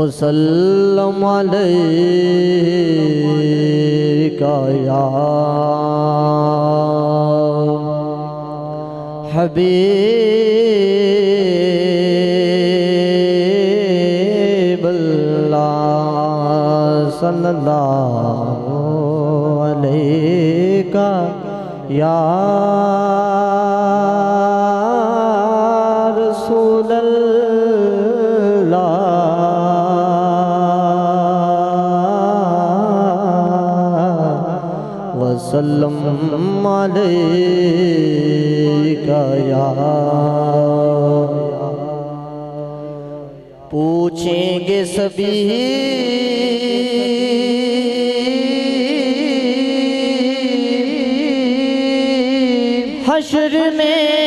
وسلم علیکہ یا حبیب اللہ صلی اللہ علیکہ یا رسول اللہ وسلم علیکہ یا پوچھیں گے سبھی حشر میں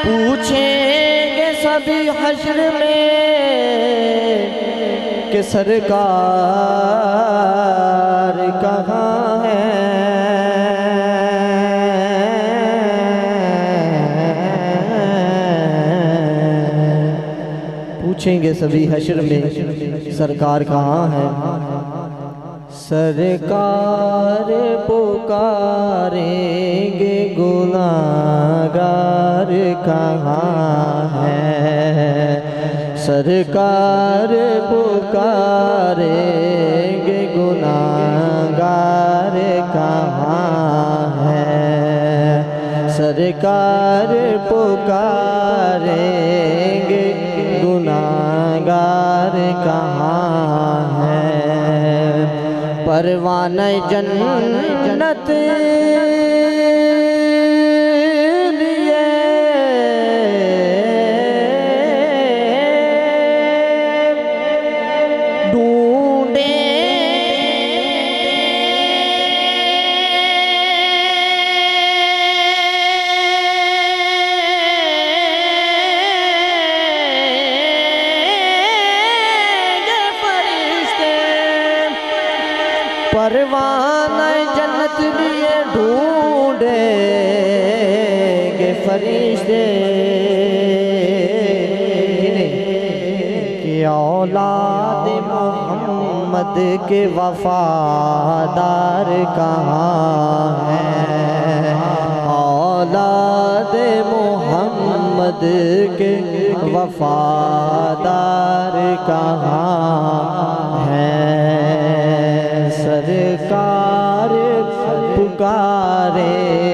پوچھیں گے سبھی حشر میں کہ سرکار کہاں ہے پوچھیں گے سبھی حشر میں سرکار کہاں ہے سرکار پکاریں گے گناہگار کہاں ہے سرکار پکاریں گے گناہگار کہاں ہے سرکار پکاریں گے گناہگار کہاں ہے پروانہ جنت لیے ڈھونڈیں پروانہ جنت لیے ڈھونڈیں گے فرشتے کہ اولاد محمد کے وفادار کہاں ہیں اولاد محمد کے وفادار کہاں ہیں سرکار پکارے